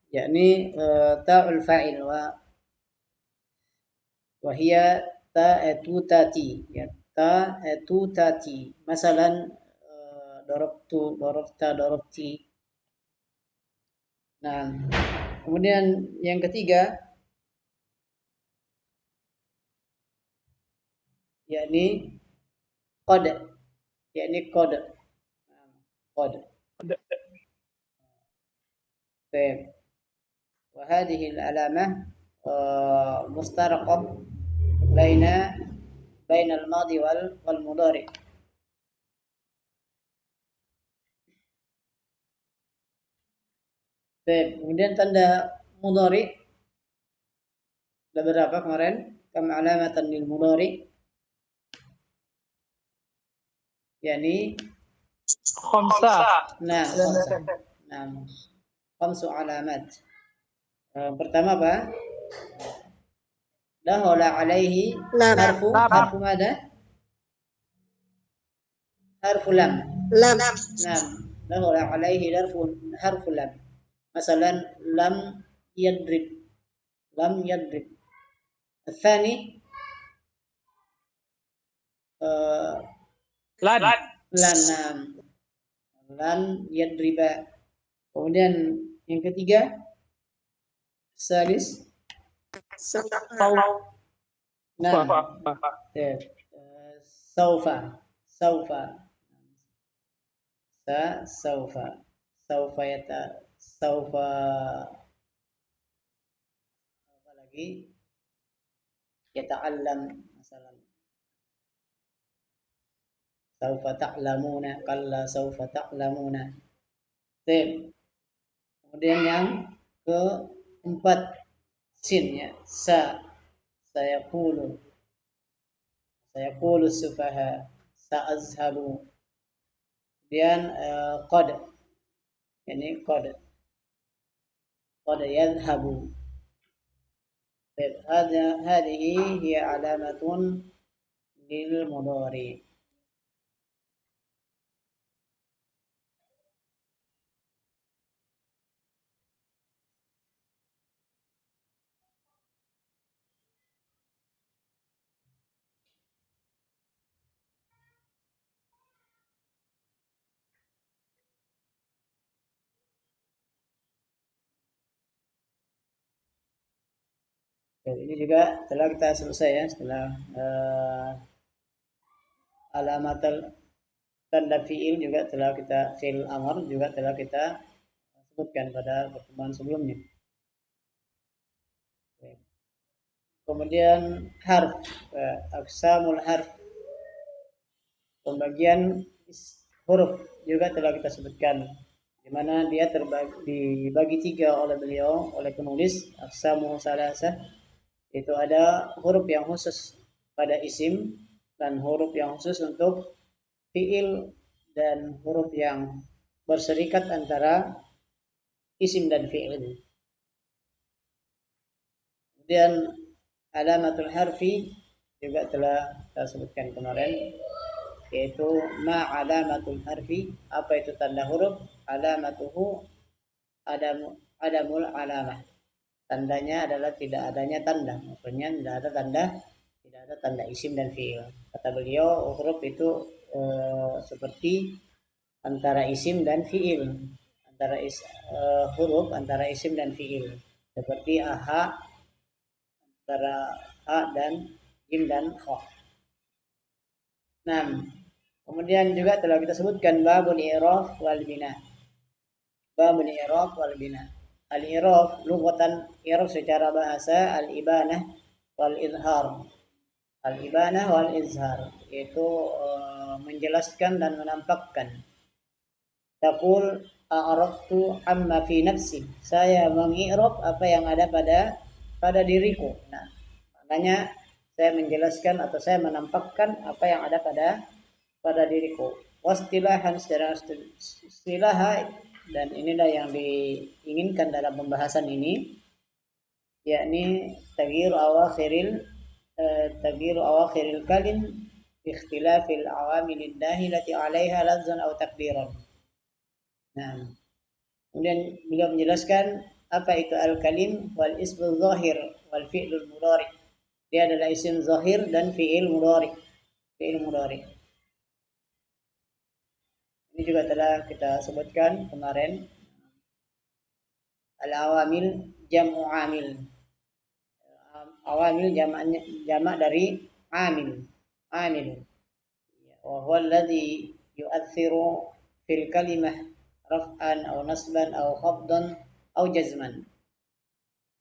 yakni ta'ul fa'il wa hiya ta'atutati, ya ta'atutati. Masalan darabtu, darabta, darabti. Nah, kemudian yang ketiga yakni qad, yakni qad. Qad. Baik. Wa hadhihi al-alamah mustaraqah baina al-madi wal mudhari. Baik, kemudian tanda mudhari ada berapa kemarin? Kam alamatan lil mudhari? Yani Khamsah. nah, khamsah. Nah, khamsu alamat. Pertama apa? Dahola alaihi harfu mada? Harfu lam. Nah, dahola alaihi harfu lam. Masalan lam yadrib. Lam yadrib. الثاني lan yadriba. Kemudian yang ketiga salis saufa saufa apa lagi yata'allam masalan saufa ta'lamuna kalla saufa ta'lamuna. Kemudian yang keempat sin, ya, sayaqulu sufaha sa'azhabu. Kemudian qad, ini qad yadhhabu. Hadhihi hiya alamatun lil mudhari. Ini juga telah kita selesai, ya, setelah alamat tanda fiil juga telah kita, fiil amar juga telah kita sebutkan pada pertemuan sebelumnya. Kemudian harf, aqsamul harf, pembagian huruf juga telah kita sebutkan, di mana dia dibagi tiga oleh beliau, oleh penulis. Aqsamu salasah, itu ada huruf yang khusus pada isim dan huruf yang khusus untuk fiil dan huruf yang berserikat antara isim dan fiil. Kemudian alamatul harfi juga telah kita sebutkan kemarin, yaitu ma alamatul harfi, apa itu tanda huruf. Alamatuhu adamul alamah, tandanya adalah tidak adanya tanda. Maksudnya tidak ada tanda isim dan fiil. Kata beliau, huruf itu seperti antara isim dan fiil, huruf antara isim dan fiil, seperti aha antara a dan jim dan kha. Nah, kemudian juga telah kita sebutkan babul i'rab wal bina. Babul i'rab wal bina. Al-i'rab lughatan, i'rab secara bahasa, al-ibanah wal izhar. Al-ibanah wal izhar, yaitu menjelaskan dan menampakkan. Taqul a'raftu amma fi nafsi, saya mengi'rab apa yang ada pada diriku. Nah, maknanya saya menjelaskan atau saya menampakkan apa yang ada pada diriku. Wastilahan, secara istilah, dan inilah yang diinginkan dalam pembahasan ini, yakni taghyir awakhiril kalim bi ikhtilafil awamilid dahilati 'alaiha lafzan aw takdiran. Nah, kemudian beliau menjelaskan Apa itu al-kalim? Wal ismul zahir wal fi'lul mudhari. Dia adalah isim zahir dan fi'il mudhari. Fi'il mudhari. Ini juga telah kita sebutkan kemarin. Al-awamil jam'u amil. Awamil jamak dari amil. Amil. Wa huwa alladhi yu'athiru fil kalimah raf'an aw nasban aw khafdan aw jazman.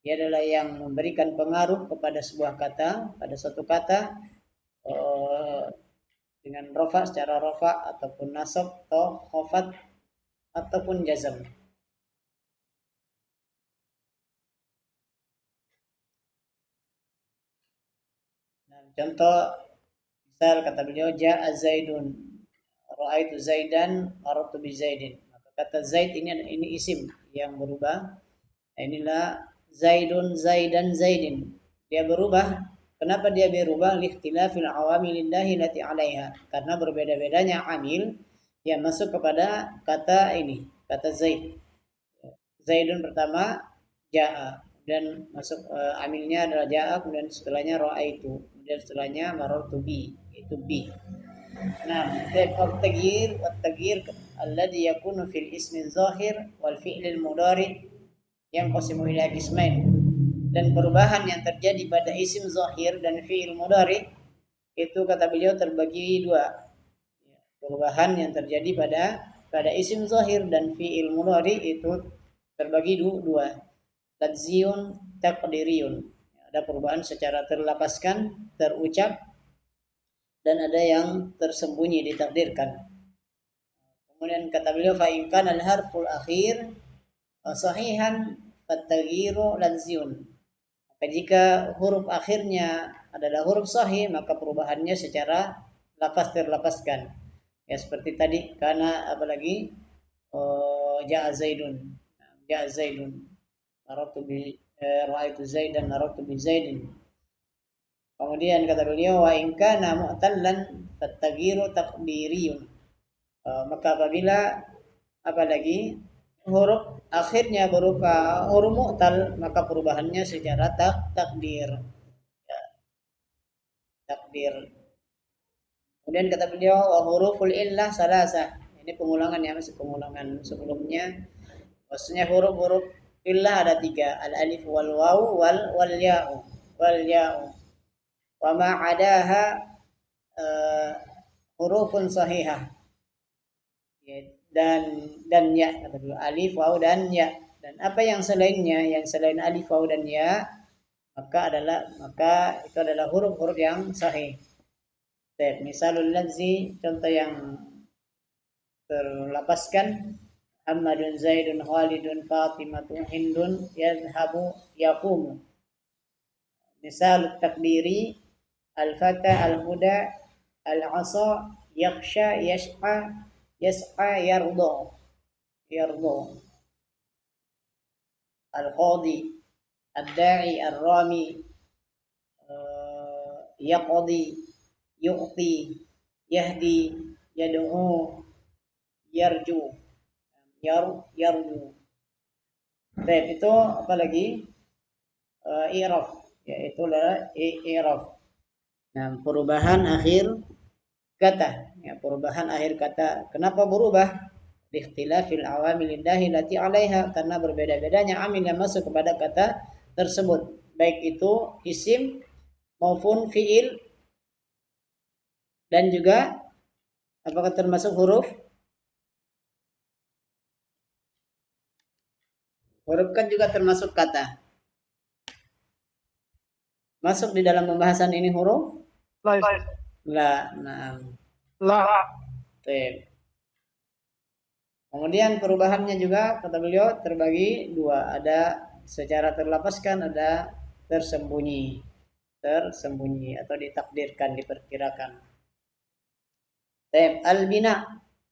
Dia adalah yang memberikan pengaruh kepada sebuah kata, pada suatu kata dengan rafa secara rafa ataupun nasab atau khafat ataupun jazm. Nah, contoh misal kata beliau ja'a Zaidun, ra'aitu Zaidan, marartu bi Zaidin. Maka kata Zaid ini isim yang berubah. Inilah Zaidun, Zaidan, Zaidin. Dia berubah. Kenapa dia berubah? Likhtilafil awamilillahi lati 'alaiha. Karena berbeda-bedanya amil yang masuk kepada kata ini, kata Zaid. Zaidun pertama ja'a dan masuk amilnya adalah ja'a, kemudian setelahnya ra'aitu, kemudian setelahnya marartu bi, itu bi. Nah, at-taghyir alladhi yakunu fil ismi zahir wal fi'lil mudhari yang qasimu ila qismain. Dan perubahan yang terjadi pada isim zahir dan fi'il mudhari itu kata beliau terbagi dua. Perubahan yang terjadi pada isim zahir dan fi'il mudhari itu terbagi dua. Ladziyun, taqdiriyun. Ada perubahan secara terlapaskan, terucap, dan ada yang tersembunyi, ditakdirkan. Kemudian kata beliau fa in kana al-harful akhir sahihan fattaghyiru ladziyun. Maka jika huruf akhirnya adalah huruf sahih, maka perubahannya secara lafaz terlapaskan. Ya seperti tadi, karena apalagi ja'a Zaidun. Ja'a Zaidun. Marartu bi ra'aitu Zaidan, marartu bi Zaidin. Kemudian kata beliau wa in kana mu'tallan fattaghyiru taqdiriyun. Maka apabila apalagi huruf akhirnya berupa huruf mu'tal, maka perubahannya secara takdir. Ya, takdir. Kemudian kata beliau wa huruful illah salasah. Ini pengulangan ya, masih pengulangan sebelumnya. Maksudnya huruf-huruf illah ada tiga, al alif wal waw wal ya'u. Wal ya'u. Wa ma 'adaha hurufun sahihah. Ya, dan ya kata beliau, alif waw dan ya. Dan apa yang selainnya, yang selain alif waw dan ya, maka itu adalah huruf-huruf yang sahih. Misalul ladzi, contoh yang terlapaskan, Muhammadun Zaidun Khalidun Fatimatun Hindun yadhhabu yaqumu. Misal takdiri al-fata al-huda al-asa yakhsha yas'a yarda al-qadi ad-da'i ar-rami yaqdi yu'ti yahdi yad'u yarju yarju. Baik, itu apalagi i'raf, yaitu adalah i'raf. Nah, perubahan akhir kata, ya, perubahan akhir kata. Kenapa berubah? Ikhtilafil awamilillahi lati 'alaiha, karena berbeda-bedanya amil yang masuk kepada kata tersebut, baik itu isim maupun fiil, dan juga apakah termasuk huruf? Huruf kan juga termasuk kata. Masuk di dalam pembahasan ini huruf? La. Nah. La. Kemudian perubahannya juga kata beliau terbagi dua, ada secara terlapaskan, ada tersembunyi atau ditakdirkan, diperkirakan. Al-bina.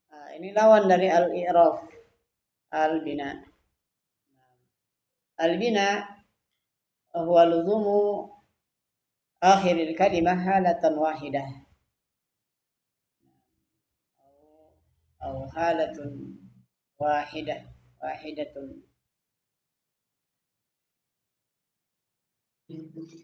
Nah, ini lawan dari al-i'raf. Al-bina. Al-bina huwa luzumu akhiril kalimah halatan wahidah. Atau halatun wahidatun. Baik,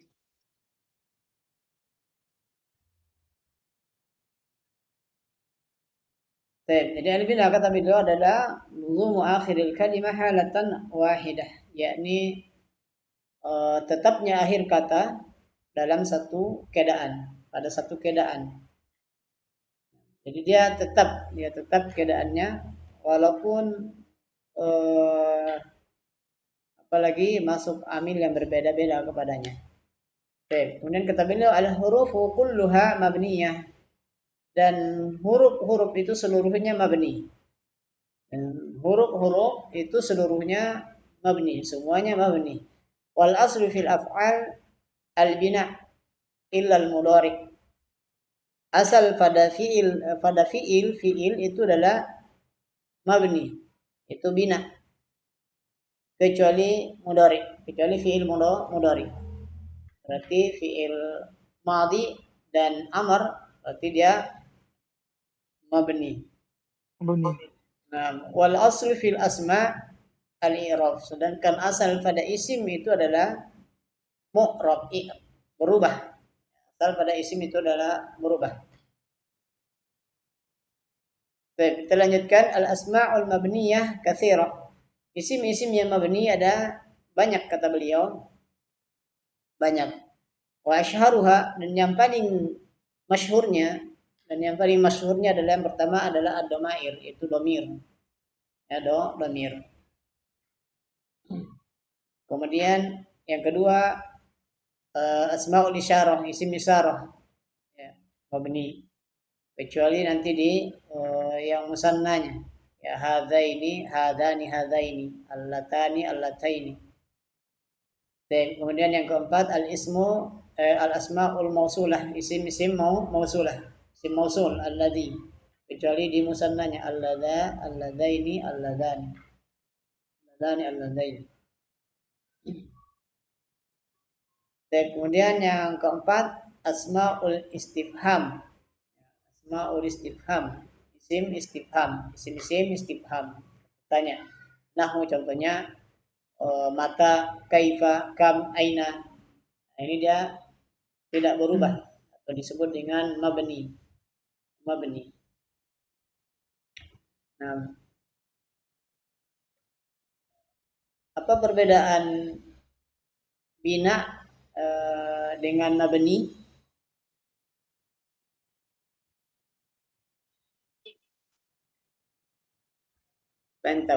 jadi al-bina kata beliau adalah luzumu akhiril kalimah halatan wahidah, yakni tetapnya akhir kata dalam satu keadaan, pada satu keadaan. Jadi dia tetap keadaannya walaupun eh, apalagi masuk amil yang berbeda-beda kepadanya. Baik, kemudian kata beliau al-hurufu kulluha mabniyah, dan huruf-huruf itu seluruhnya mabni. Dan huruf-huruf itu seluruhnya mabni, semuanya mabni. Wal aslu fil af'al al-bina illa al-mudhari. Asal pada fiil itu adalah mabni, itu bina, kecuali mudhari, kecuali fiil mudhari. Berarti fiil madhi dan amr berarti dia mabni. Bunyi. Nah, wal aslu fil asma al-i'rab, sedangkan asal pada isim itu adalah mu'rab, berubah. Asal pada isim itu adalah berubah. Baik, kita lanjutkan al-asma'ul mabniyah katsirah. Isim-isim yang mabni ada banyak kata beliau, banyak. Wa asyharuha, dan yang paling masyhurnya adalah yang pertama adalah ad-dhamair, itu domir. Ya, domir. Kemudian yang kedua asmaul isyarah, isim isyarah, ya, mabni, kecuali nanti di yang musannanya, ya hadaini hadani hadaini, allatani allataini. Dan kemudian yang keempat al asmaul mausulah, isim-isim mausulah, isim mausul alladzi, kecuali di musannanya alladza alladaini alladani alladani alladaini. Dan kemudian yang keempat asmaul istifham, asmaul istifham, isim istifham, isim-isim istifham, tanya. Nahwu contohnya mata, kaifa, kam, aina. Nah, ini dia tidak berubah atau disebut dengan mabni. Mabni. Nah, apa perbedaan bina dengan mabni? Pengen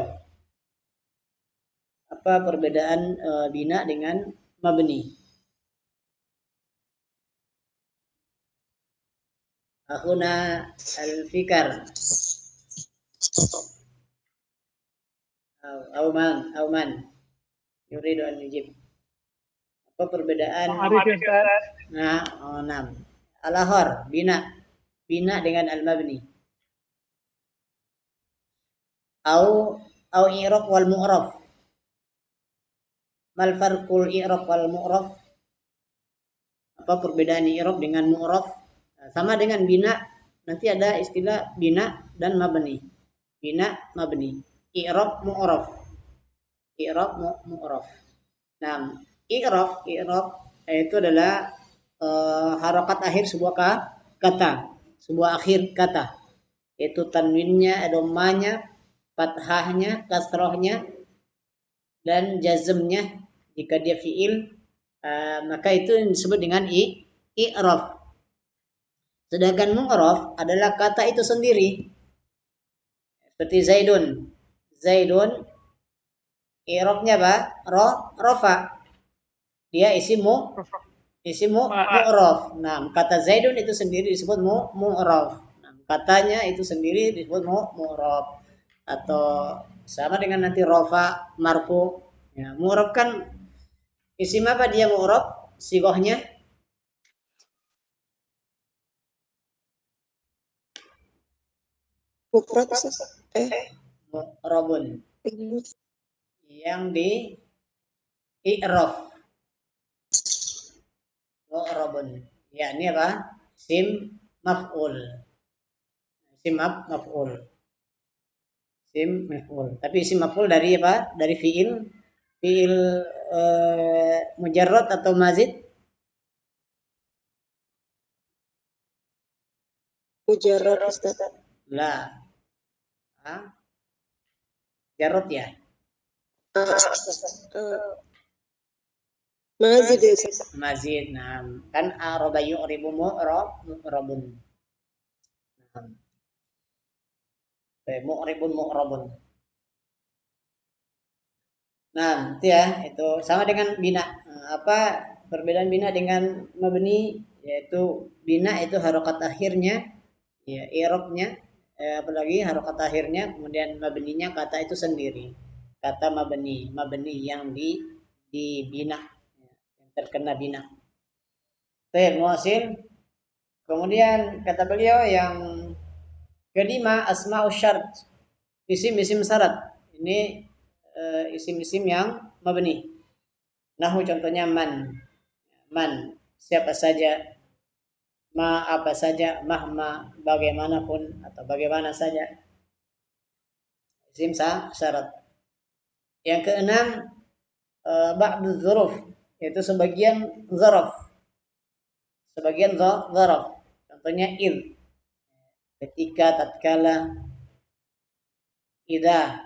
apa perbedaan bina dengan mabni? Ahuna al-fikar. Auman. Yuridu an yujib. Apa perbedaan? Nah, enam. Al-ahar, bina dengan al-mabni. Au i'rab wal mu'rab. Mal farqul i'rab wal mu'rab? Apa perbedaan i'rab dengan mu'rab? Nah, sama dengan bina, nanti ada istilah bina dan mabni. Bina, mabni. I'rab, mu'rab. I'rab, mu'rab. Nah, i'rab itu adalah harakat akhir sebuah kata, sebuah akhir kata, yaitu tanwinnya, dhammahnya, fathahnya, kasrahnya, dan jazmnya jika dia fiil, maka itu disebut dengan i'rab. Sedangkan mu'rab adalah kata itu sendiri. Seperti Zaidun i'rabnya apa? Rafa. Dia isimu mu'rab. Nah, kata Zaidun itu sendiri disebut mu'rab. Nah, katanya itu sendiri disebut mu'rab. Atau sama dengan nanti rafa, marfu. Ya, mu'rab kan isim apa dia mu'rab? Sigohnya Mufrad mu'rabun, yang di i'rab mu'rabun, yakni apa? Sim maf'ul. Sim maf'ul. Sim maf'ul. Tapi isim maf'ul dari apa? Dari fi'il fiil mujarrad atau mazid? Mujarrad Ustaz. La. Jarrad ya. Mazid Ustaz. Mazid. Nah, kan araba yu'ribu mu'rabun. Mu'ribun mu'rabun. Nah, itu ya, itu sama dengan bina. Apa perbedaan bina dengan mabni? Yaitu bina itu harokat akhirnya, ya i'rabnya, apalagi harokat akhirnya, kemudian mabninya kata itu sendiri. Kata mabni yang dibina, yang terkena bina. Baik, muasil. Kemudian kata beliau yang kelima asma'us syart, isim-isim syarat. Ini isim-isim yang mabni. Nahu contohnya man siapa saja, ma apa saja, mahma bagaimanapun atau bagaimana saja, isim syarat. Yang keenam ba'du dzuruf, yaitu sebagian zaraf, sebagian zaraf. Contohnya id, ketika, tatkala, idza,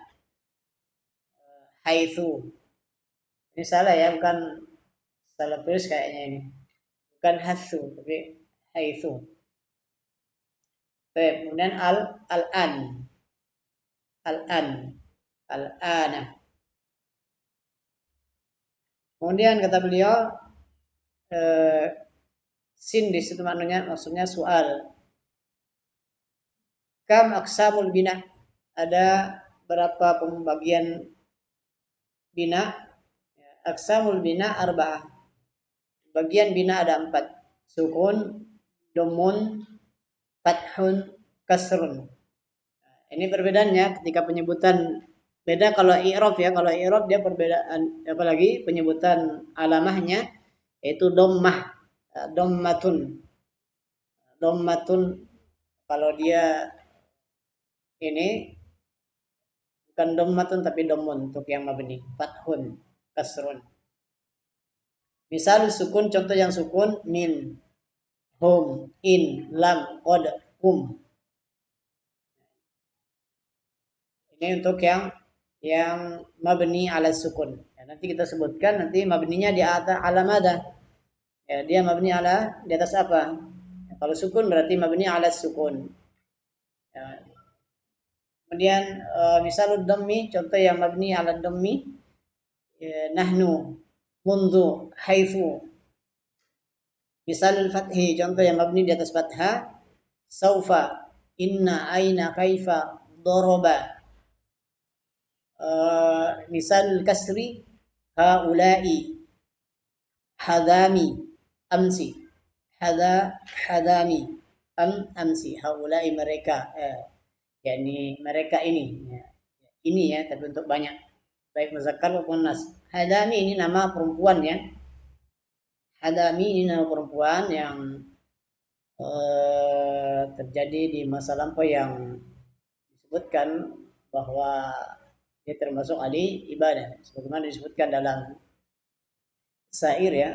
haitsu. Ini salah ya, bukan salah tulis kayaknya ini. Bukan hasu, tapi haitsu. Baik, kemudian al-an. Al-an. Al-ana. Kemudian kata beliau sin di situ maknanya maksudnya soal. Kam aksamul bina? Ada berapa pembagian bina? Aksamul bina arba'ah. Bagian bina ada 4. Sukun, domun, fathun, kasrun. Ini perbedaannya ketika penyebutan beda kalau i'rab ya. Kalau i'rab dia perbedaan, apalagi penyebutan alamahnya yaitu dhammah, dhammatun. Dhammatun kalau dia ini bukan dhammatun tapi dhammun untuk yang mabni. Fathun, kasrun. Misal sukun, contoh yang sukun min, hum, in, lam, qad, kum. Ini untuk yang mabni ala sukun. Ya, nanti kita sebutkan nanti mabninya di atas alamada. Ya, dia mabni ala di atas apa? Ya, kalau sukun berarti mabni ala sukun. Ya. Kemudian misalud dhammi, contoh yang mabni ala dhammi, ya, nahnu, mundu, haitsu. Misalul fathi, contoh yang mabni di atas fathah, saufa, inna, aina, kaifa, doroba. Misal kasri, haula'i, hadami, amsi, hadami, amsi, haula'i mereka, yakni mereka ini, ya. Ini ya, tapi untuk banyak, baik muzakkar maupun nas. Hadami ini nama perempuan ya. Hadami ini nama perempuan yang terjadi di masa lampau yang disebutkan bahwa dia termasuk ahli ibadah sebagaimana disebutkan dalam syair ya.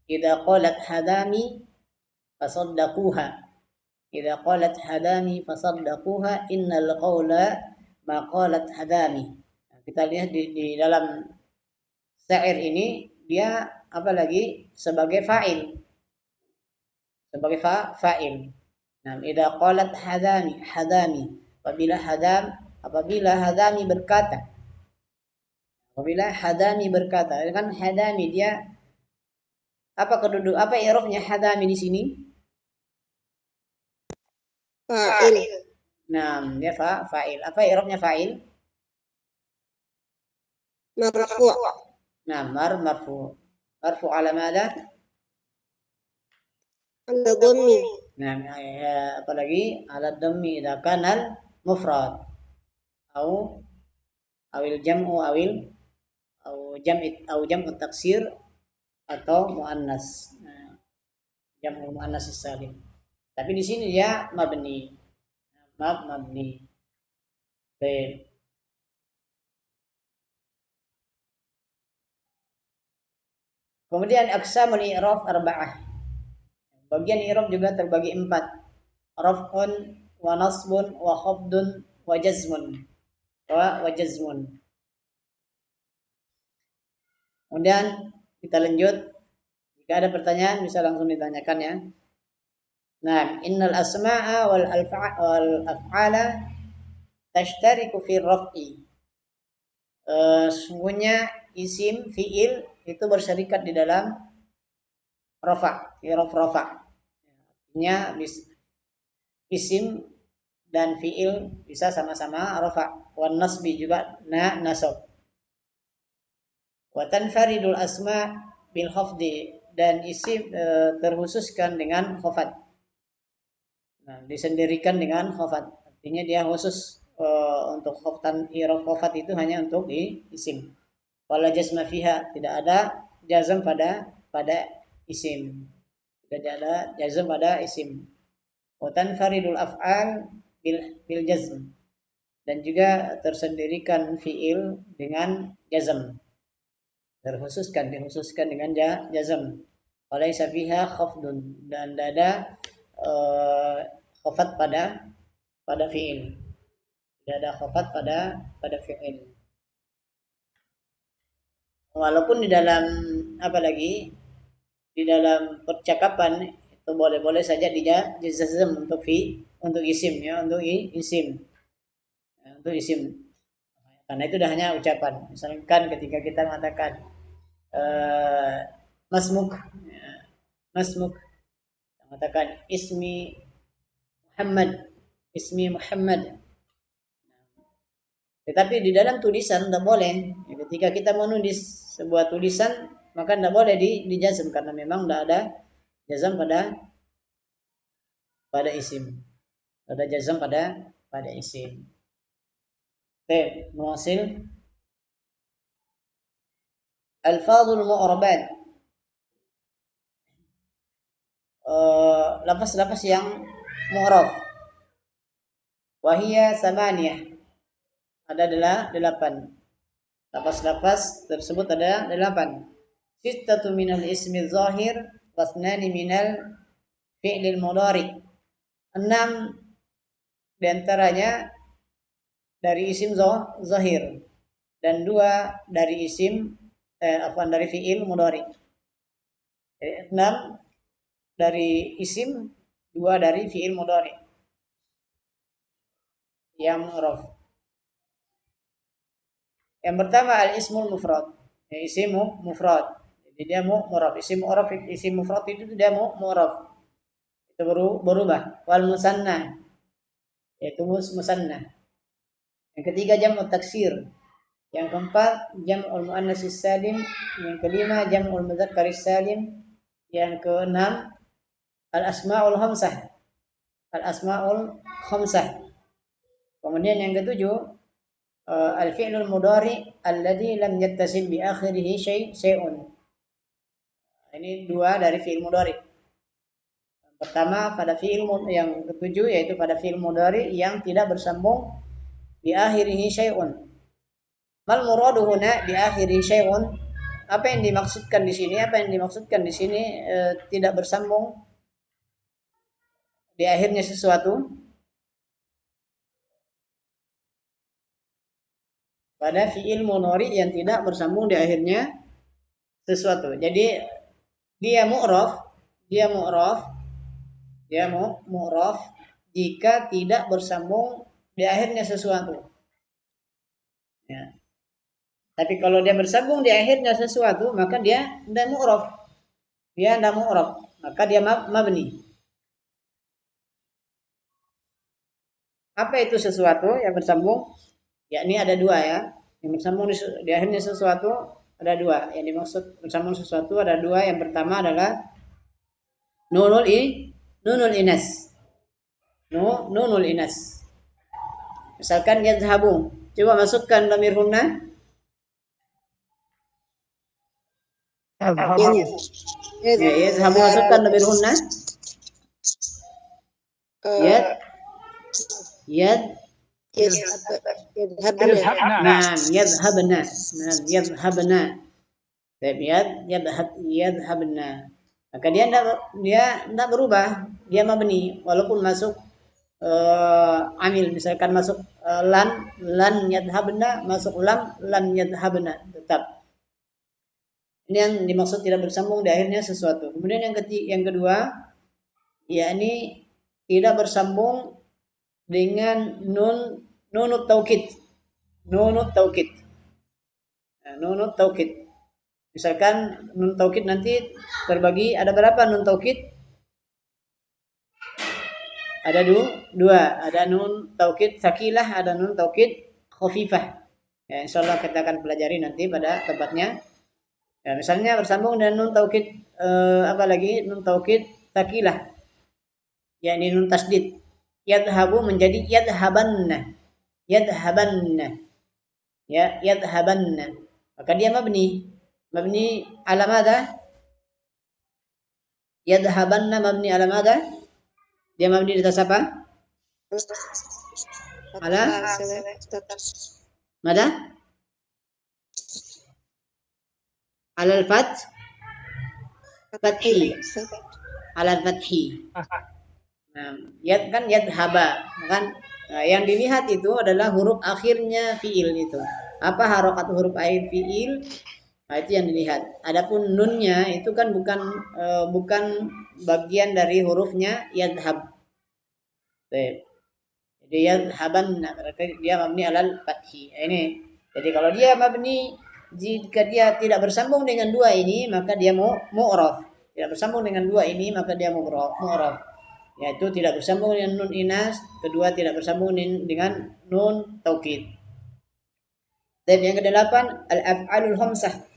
Idza qalat hadami fasaddaquha. Idza qalat hadami fasaddaquha innal qawla ma qalat hadami. Nah, kita lihat di dalam syair ini dia apalagi sebagai fa'il. Sebagai fa'il. Nah, idza qalat hadami. Apabila hadami berkata. Apabila hadami berkata, kan hadami dia apa keduduk, apa i'rabnya hadami di sini? Fa'il. Nah, dia fa'il. Apa i'rabnya fa'il? Marfu'. Nah, marfu. Marfu ala madha? Ala dhammi. Nah, apalagi ala dhammi idza kana mufrad awil jam'u jam'u taksir atau muannas. Nah, jam'u muannas salim. Tapi di sini dia mabni. Mabni. Baik. Kemudian aqsamul i'rab arba'ah. Bagian i'rab juga terbagi 4. Raf'un wa nasbun wa khafdun wa jazmun. Wa jazmun. Kemudian kita lanjut. Jika ada pertanyaan bisa langsung ditanyakan ya. Nah, innal asma'a wal af'ala tashtariku fi raf'i. Sungguhnya isim, fi'il itu berserikat di dalam rafa', i'rab rafa'. Artinya isim dan fi'il bisa sama-sama rafa'. Wan nasbi juga nasab. Wa tanfaridul asma' bil khafdi, dan isim terkhususkan dengan khafat. Nah, disendirikan dengan khafat. Artinya dia khusus untuk khafatan i'rab khafat itu hanya untuk isim. Wala jazma fiha, tidak ada jazm pada isim. Tidak ada jazm pada isim. Wa tanfaridul af'al bil jazm, dan juga tersendirikan fi'il dengan jazm. Dikhususkan dengan jazm. Walaysa fiha khafdun, dan tidak ada khafat pada fi'il. Tidak ada khafat pada fi'il. Walaupun di dalam di dalam percakapan itu boleh saja dijazm untuk isim ya, untuk isim. Untuk isim. Karena itu dah hanya ucapan. Misalkan ketika kita mengatakan masmuk, ya, masmuk, mengatakan ismi Muhammad. Tetapi di dalam tulisan tidak boleh. Ketika kita menulis sebuah tulisan, maka tidak boleh dijazm karena memang tidak ada jazm pada isim. Tidak ada jazm pada isim. Baik, nuwasil. Alfadhul mu'rabat. Lafaz-lafaz yang mu'rab. Wahia samaniyah. Ada 8. Lafaz-lafaz tersebut ada 8. Sittatu minal ismi zahir, wasnani minal fi'lil mudhari. 6 diantaranya dari isim zahir, dan 2 dari isim dari fi'il mudhari. 6 dari isim, 2 dari fi'il mudhari yang mu'rab. Yang pertama al-ismul mufrad. Isim mufrad. Jadi dia mu'rab. Isim mufrad itu dia mu'rab. Itu berubah. Wal musanna, yaitu musanna. Yang ketiga jam'ut taksir. Yang keempat jam'ul muannatsis salim. Yang kelima jam'ul mudzakkaris salim. Yang keenam al-asmaul khamsah. Al-asmaul khamsah. Kemudian yang ketujuh al-fi'lul mudhari alladhi lam yattasil bi akhirih syai'un. Ini 2 dari fi'il mudhari. Pertama pada fi'il yang ketujuh, yaitu pada fi'il mudhari yang tidak bersambung bi akhirih syai'un. Mal muradu huna bi akhirih syai'un? Apa yang dimaksudkan di sini? Tidak bersambung di akhirnya sesuatu. Pada fi'il mudhari yang tidak bersambung di akhirnya sesuatu. Jadi dia mu'raf jika tidak bersambung di akhirnya sesuatu. Ya. Tapi kalau dia bersambung di akhirnya sesuatu, maka dia tidak mu'raf. Maka dia mabni. Apa itu sesuatu yang bersambung? Yakni ada 2 ya. Yang bersambung di akhirnya sesuatu ada 2. Yang dimaksud bersambung sesuatu ada 2. Yang pertama adalah nunul inas. Nunul inas. Misalkan yadhhabu. Coba masukkan dhamir hunna. Yadhhabu, masukkan dhamir hunna. Yadhhabna. yadhabna. Maka dia tidak berubah, dia mabni walaupun masuk amil, misalkan masuk lan yadhabna, masuk lam yadhabna, tetap. Ini yang dimaksud tidak bersambung di akhirnya sesuatu. Kemudian yang kedua, yakni tidak bersambung dengan nunut taukid. Nunut taukid. Nah, nunut taukid. Misalkan nun taukid nanti terbagi, ada berapa nun taukid? Ada dua. Ada nun taukid sakilah, ada nun taukid khafifah. Ya, insyaallah kita akan pelajari nanti pada tempatnya. Ya, misalnya bersambung dengan nun taukid apa lagi? Nun taukid sakilah. Yakni nun tasdid. Yadhabu menjadi yadhabanna. Yadhabanna. Ya, yadhabanna. Maka dia mabni. Mabni ala madha? Yadhabanna mabni ala madha? Dia mabni di atas apa? Ala madha? Ala al-fath? Fathi. Ala al-fathi. Nah, kan yadhaba, kan? Nah, yang dilihat itu adalah huruf akhirnya fiil itu. Apa harokat huruf akhir fiil? Nah, itu yang dilihat. Adapun nunnya itu kan bukan bagian dari hurufnya yadhab. Jadi yadhaban, berarti dia mabni alal fathi. Ini. Jadi kalau dia mabni, jika dia tidak bersambung dengan dua ini, maka dia mu'raf. Tidak bersambung dengan dua ini, maka dia mu'raf. Yaitu tidak bersambung dengan nun inas, kedua tidak bersambung dengan nun taukid. Dan yang kedelapan, al-af'alul khamsah.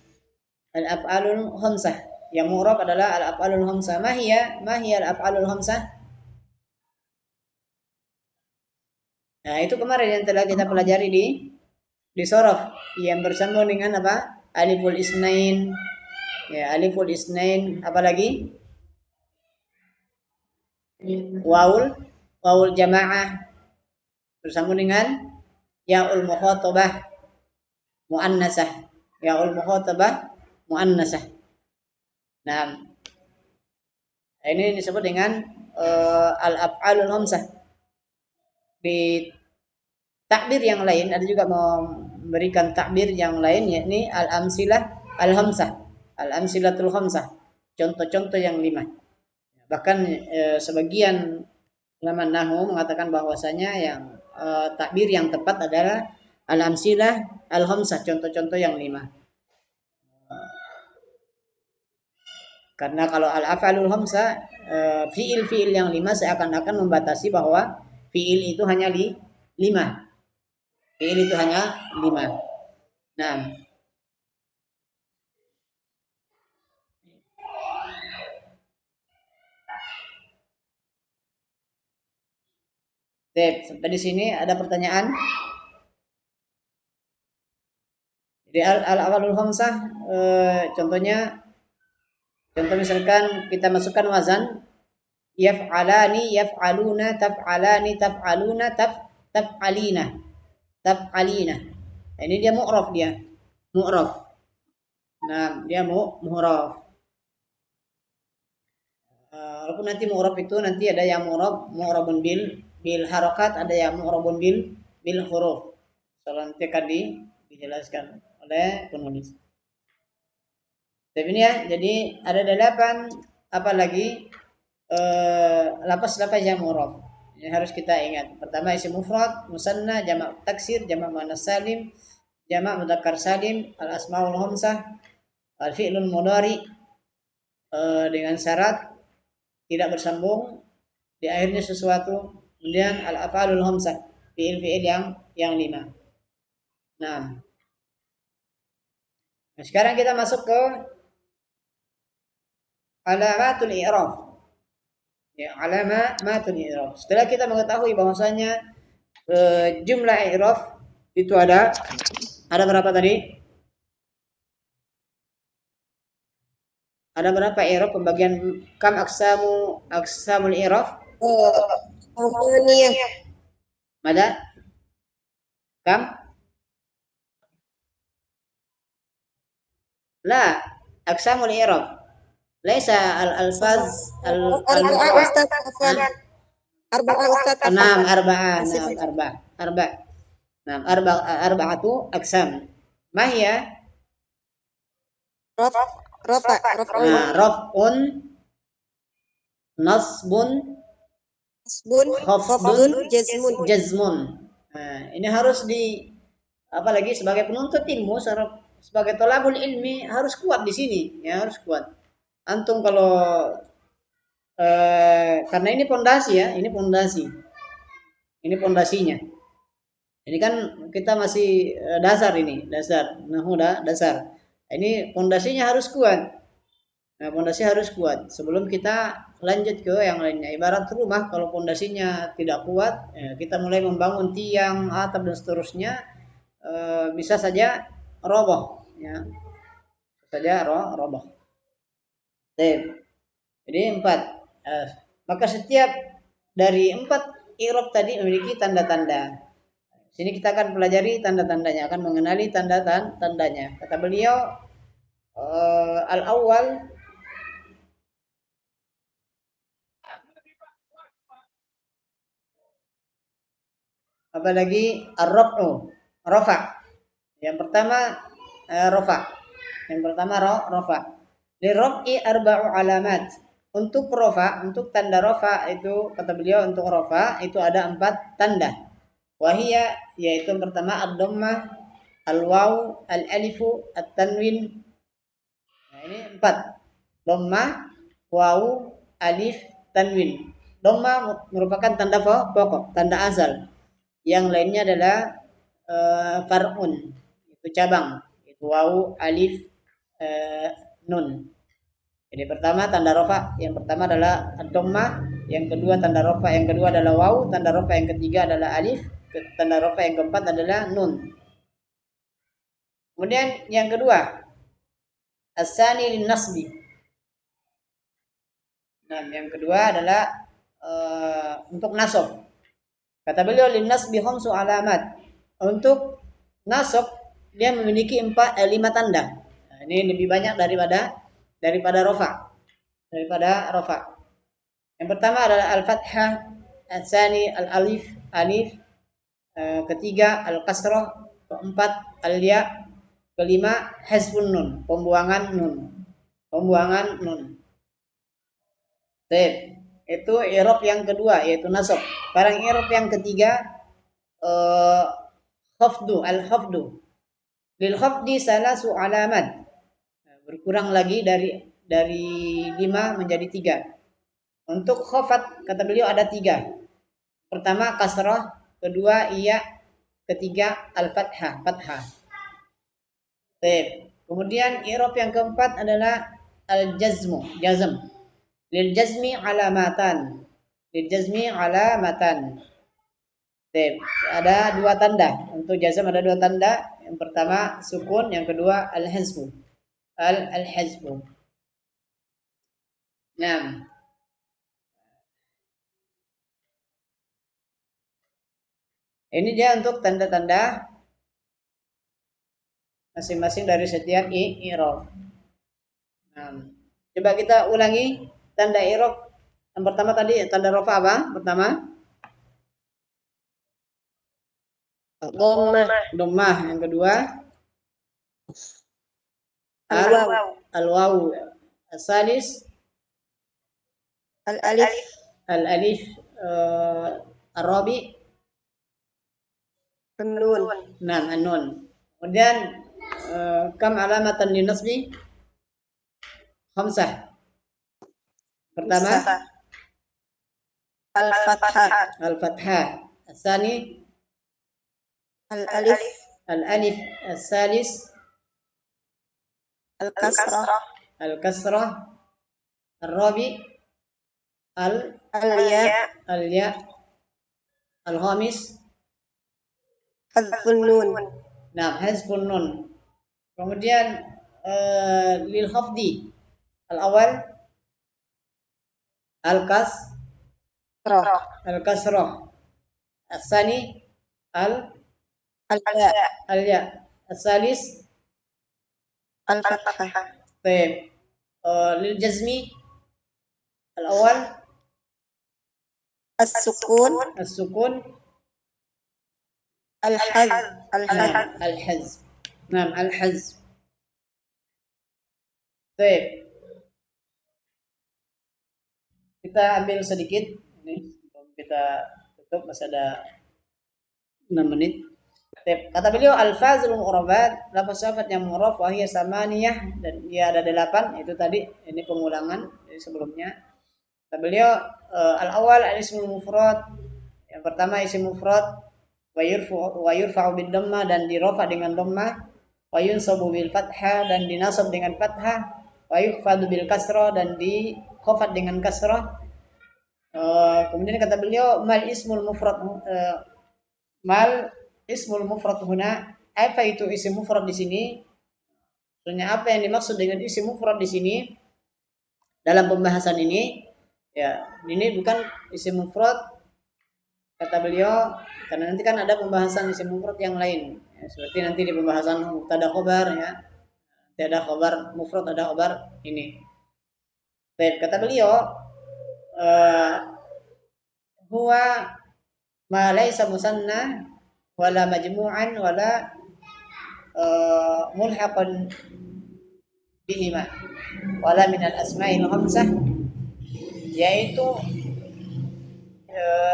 Al-af'alul khamsah. Yang mu'rab adalah al-af'alul khamsah. Mahiyya al-af'alul khamsah. Nah, itu kemarin yang telah kita pelajari di sorof yang bersambung dengan apa? Aliful isnain. Ya, aliful isnain, apa lagi? Waul jamaah bersambung dengan yaul mukhatabah muannasah. Yaul mukhatabah muannasah. Nah, ini disebut dengan al-af'alul khamsah. Di takbir yang lain ada juga memberikan takbir yang lain, yakni al-amsilah al-khamsah. Al-amsilatul khamsah. Contoh-contoh yang 5. Bahkan sebagian ulama nahwu mengatakan bahwasanya yang takbir yang tepat adalah al-amsilah al-khamsah, contoh-contoh yang 5. Karena kalau al-af'alul khamsah, fiil-fiil yang 5 seakan-akan membatasi bahwa fiil itu hanya 5. Fiil itu hanya 5. Nah, sampai di sini ada pertanyaan? Jadi al-af'alul khamsah, contoh misalkan kita masukkan wazan yaf'alani, yaf'aluna, taf'alani, taf'aluna, taf'alina. Taf'alina. Nah, ini dia mu'raf dia. Mu'raf. Nah, dia mu'raf. Walaupun nanti mu'raf itu nanti ada yang mu'rabun bil harakat, ada yang mu'rabun bil huruf. So, nanti akan dijelaskan oleh penulis. Tapi ini ya, jadi ada 8 apa lagi lapas-lapas yang mu'rab. Ini harus kita ingat. Pertama isim mufrad, musanna, jamak taksir, jamak muannas salim, jamak mudzakkar salim, al-asmaul khamsah, al-fi'lul mudhari dengan syarat tidak bersambung di akhirnya sesuatu. Kemudian al-af'alul khamsah, fi'il-fi'il yang 5. Nah, sekarang kita masuk ke alamatul i'rab. Ya, alamatul i'rab. Setelah kita mengetahui bahwasanya jumlah i'rab itu ada berapa tadi? Ada berapa i'rab pembagian kam aksamul i'rab? Thamaniyah. Mada? Kam? La, aqsamul i'rab. Laisa al-alfaz Arba'ah al-mufrad. Ustaz, afwan. Arba'ah Ustaz, Naam, afwan. arba'ah, Masih naam, Ustaz. arba'. Naam, arba'atu aqsam. Ma hiya? Raf'un, Raf'un, nasbun, hasbun, khafdun, khafdun, jazmun. jazmun. Ini harus apalagi sebagai penuntut ilmu, sebagai thalabul ilmi harus kuat di sini, ya harus kuat. Antum kalau karena ini pondasi ya, ini pondasinya. Ini kan kita masih dasar ini, nahu dasar. Ini pondasinya harus kuat. Nah, pondasi harus kuat sebelum kita lanjut ke yang lainnya. Ibarat rumah, kalau pondasinya tidak kuat, kita mulai membangun tiang, atap dan seterusnya, bisa saja roboh, ya, roboh. Jadi 4. Maka setiap dari 4 i'rab tadi memiliki tanda-tanda. Sini kita akan pelajari tanda-tandanya, akan mengenali tanda-tandanya. Kata beliau, al-awwal, apalagi ar-raf'u, rafa. Yang pertama rafa. Yang pertama rafa. Li raf'i arba'u alamat. Untuk rafa, untuk tanda rafa itu kata beliau, untuk rafa itu ada 4 tanda. Wahia, yaitu yang pertama ad-dhammah, al-waw, al-alifu, at-tanwin. Nah, ini 4. Dhammah, waw, alif, tanwin. Dhammah merupakan tanda pokok, tanda asal. Yang lainnya adalah far'un, itu cabang, itu waw, alif, nun. Jadi pertama tanda rafa, yang pertama adalah ad-dhammah, yang kedua tanda rafa, yang kedua adalah waw, tanda rafa yang ketiga adalah alif, tanda rafa yang keempat adalah nun. Kemudian yang kedua, as-sani lin-nasbi. Nah, yang kedua adalah untuk nasab. Kata beliau lin-nasbi khamsu alamat. Untuk nasab dia memiliki 5 tanda. Nah, ini lebih banyak daripada rafa. Yang pertama adalah al-fathah, al-tsani al-alif, ketiga al-kasrah, keempat al-ya, kelima hazfun nun, pembuangan nun. Baik, itu i'rab yang kedua, yaitu nasab. Sekarang i'rab yang ketiga, al-khafdu. Lil khafdi salasu alamat. Berkurang lagi dari 5 menjadi 3. Untuk khafat kata beliau ada 3. Pertama kasrah, kedua iya, ketiga al-fathah, fathah. Baik. Kemudian i'rab yang keempat adalah al-jazm. Lil jazmi alamatan. Baik. Ada 2 tanda. Untuk jazm ada 2 tanda. Yang pertama sukun, yang kedua al-hazfu. Al-hazfu. Nah, ini dia untuk tanda-tanda masing-masing dari setiap i'rab. Nah, coba kita ulangi tanda i'rab. Yang pertama tadi tanda rafa apa? Pertama dhammah, yang kedua al-waw, as-salis Al-alif, al-alif, ar-rabi, nun, nah an-nun. Kemudian kam alamatan linasbi? Khamsah. Pertama al-fathah, al-fathah, as-sani al-alif, al-alif, as-salis al-kasrah, al-kasrah, ar-rabi al-ya, al-ya, al-khamis hadfun nun. nah hazfun nun. Kemudian lil khafdi al-awal al-kasrah, as-sani Al-ya, al-ya, as-salis الفتحة. طيب للجزم الأول السكون. السكون. الحذف. نعم الحذف. نعم الحذف. طيب kita ambil sedikit ini sebelum kita tutup, masih ada 6 menit. Kata beliau al-fazil mu'rabat, lafaz-lafaz yang mu'rab wa hiya samaniyah, dan dia ada 8, itu tadi ini pengulangan dari sebelumnya. Kata beliau al-awwal al-ismul mufrad, yang pertama isim mufrad, wa yurfa'u bid dhammah, dan dirafa dengan dhammah, wa yunsabu bil fathah, dan dinasab dengan fathah, wa yukhfadu bil kasrah, dan dikhafad dengan kasrah. Kemudian kata beliau mal ismul mufrad, mal ismul mufrad huna, apa itu isim mufrad di sini? Sebenarnya apa yang dimaksud dengan isim mufrad di sini dalam pembahasan ini? Ya, ini bukan isim mufrad kata beliau, karena nanti kan ada pembahasan isim mufrad yang lain. Ya, seperti nanti di pembahasan mubtada khobar ya. Ada khobar mufrad, ada khobar ini. Baik, kata beliau huwa ma laysa musanna wala majmu'an wala mulhaqan bihima wala minal asma'il khamsah, yaitu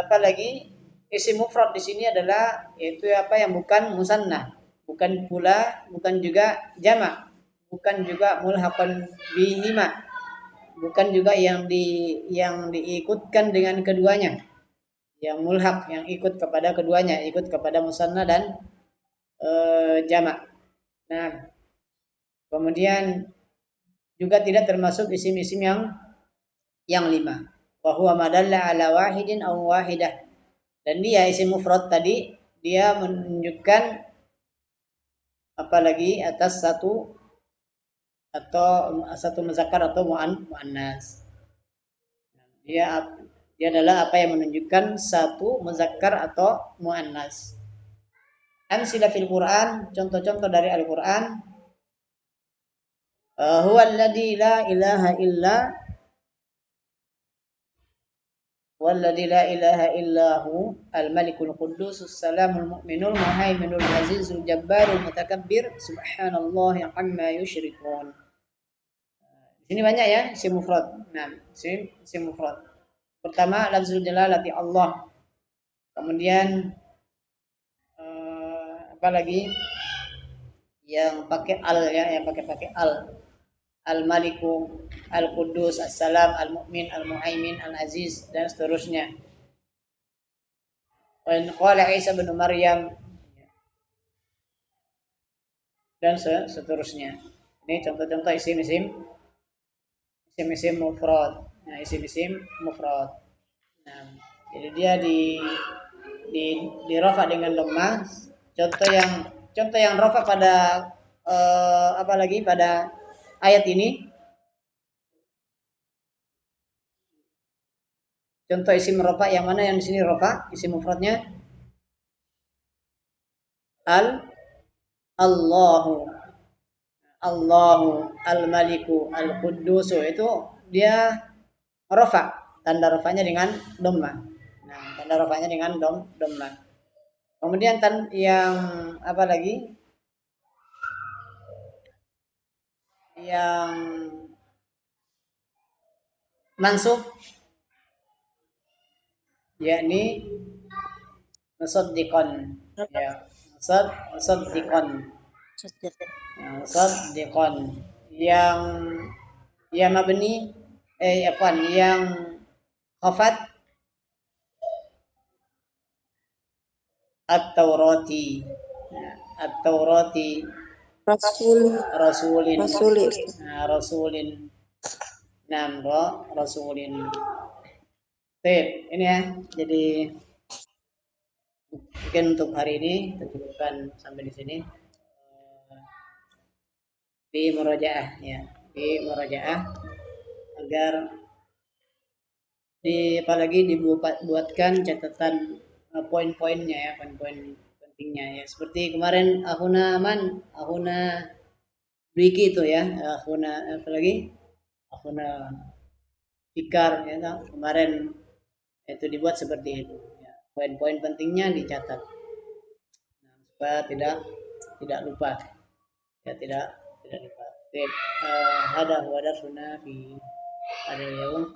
apa lagi isim mufrad di sini adalah yaitu apa yang bukan musanna, bukan pula, bukan juga jamak, bukan juga mulhaqan bihima, bukan juga yang diikutkan dengan keduanya, yang mulhaq yang ikut kepada keduanya, ikut kepada musanna dan jamak. Nah, kemudian juga tidak termasuk isim-isim yang 5. Wa huwa madalla ala wahidin aw wahidah. Dan dia isim mufrad tadi dia menunjukkan apalagi atas satu atau satu muzakkar atau muannas. Dia adalah apa yang menunjukkan satu muzakkar atau muannas. Amsila fil Quran, contoh-contoh dari Al-Quran. Huwa alladzi la ilaha illa والذي لا إله إلا هو الملك القدوس السلام المؤمن المهيمن العزيز الجبار المتكبر سبحان الله عما يشركون. Di sini banyak ya isim mufrad. Nah, isim mufrad. Pertama lafzul jalalati Allah. Kemudian apa lagi? Yang pakai al ya, yang pakai al. Al-Maliku, Al-Quddus, As-Salam, Al-Mu'min, Al-Muhaimin, Al-Aziz, dan seterusnya. Dan qala Isa bin Maryam, dan seterusnya. Ini contoh-contoh isim-isim mufrad. Nah, isim-isim mufrad. Nah, jadi dia di rafa dengan dhammah. Contoh yang rafa pada apa lagi pada ayat ini. Contoh isim rafa yang mana yang di sini rafa? Isim mufradnya Allahu, Al-Maliku, Al-Quddusu, itu dia rafa. Tanda rafanya dengan dhammah. Nah, tanda rafanya dengan dhammah. Kemudian yang apa lagi? Yang mansub yakni musaddiqan ya, musaddiqan ya, musaddiqan yang mabni yang khafat at-taurati ya, at-taurati rasulin rasulin nam rasulin. Baik, ini ya. Jadi mungkin untuk hari ini kita cukupkan sampai di sini. Di murojaah ya, di murojaah agar apalagi dibuatkan catatan poin-poinnya ya, poin-poin pentingnya ya. Seperti kemarin ahuna Wiki itu ya, akhuna apa lagi? Akhuna Fikar ya kan? Kemarin itu dibuat seperti itu. Ya, poin-poin pentingnya dicatat. Nah, supaya tidak lupa. Ya tidak lupa. Oke, ada huwa darsuna fi ada yaum